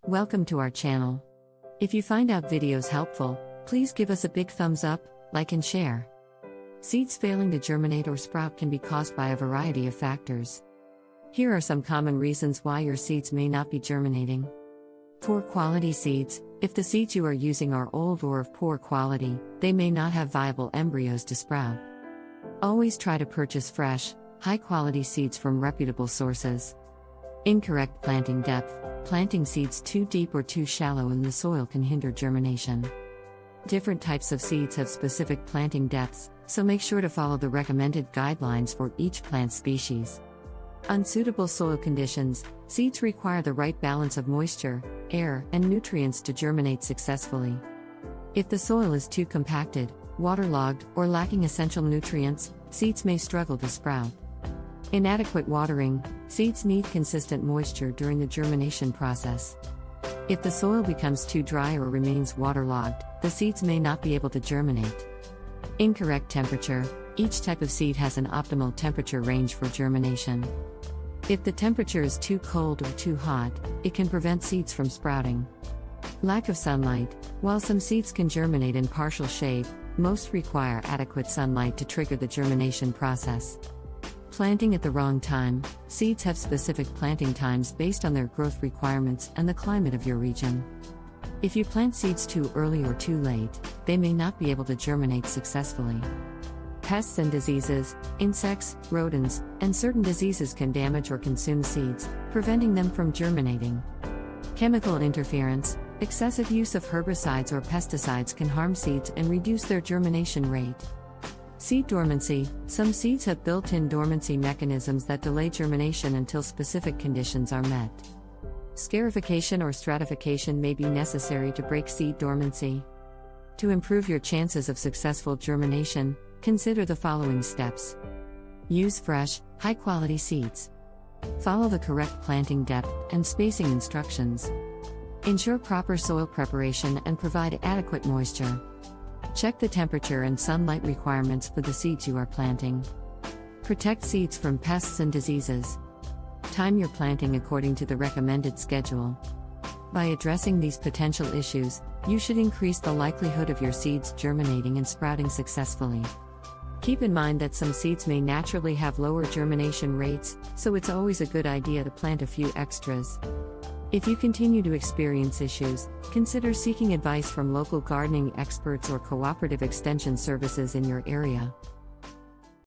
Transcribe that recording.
Welcome to our channel. If you find our videos helpful, please give us a big thumbs up, like and share. Seeds failing to germinate or sprout can be caused by a variety of factors. Here are some common reasons why your seeds may not be germinating. Poor quality seeds. If the seeds you are using are old or of poor quality, they may not have viable embryos to sprout. Always try to purchase fresh, high-quality seeds from reputable sources. Incorrect planting depth. Planting seeds too deep or too shallow in the soil can hinder germination. Different types of seeds have specific planting depths, so make sure to follow the recommended guidelines for each plant species. Unsuitable soil conditions. Seeds require the right balance of moisture, air, and nutrients to germinate successfully. If the soil is too compacted, waterlogged, or lacking essential nutrients, seeds may struggle to sprout. Inadequate watering. Seeds need consistent moisture during the germination process. If the soil becomes too dry or remains waterlogged, the seeds may not be able to germinate. Incorrect temperature. Each type of seed has an optimal temperature range for germination. If the temperature is too cold or too hot, it can prevent seeds from sprouting. Lack of sunlight. While some seeds can germinate in partial shade, most require adequate sunlight to trigger the germination process. Planting at the wrong time. Seeds have specific planting times based on their growth requirements and the climate of your region. If you plant seeds too early or too late, they may not be able to germinate successfully. Pests and diseases. Insects, rodents, and certain diseases can damage or consume seeds, preventing them from germinating. Chemical interference. Excessive use of herbicides or pesticides can harm seeds and reduce their germination rate. Seed dormancy. Some seeds have built-in dormancy mechanisms that delay germination until specific conditions are met. Scarification or stratification may be necessary to break seed dormancy. To improve your chances of successful germination, consider the following steps. Use fresh, high-quality seeds. Follow the correct planting depth and spacing instructions. Ensure proper soil preparation and provide adequate moisture. Check the temperature and sunlight requirements for the seeds you are planting. Protect seeds from pests and diseases. Time your planting according to the recommended schedule. By addressing these potential issues, you should increase the likelihood of your seeds germinating and sprouting successfully. Keep in mind that some seeds may naturally have lower germination rates, so it's always a good idea to plant a few extras. If you continue to experience issues, consider seeking advice from local gardening experts or cooperative extension services in your area.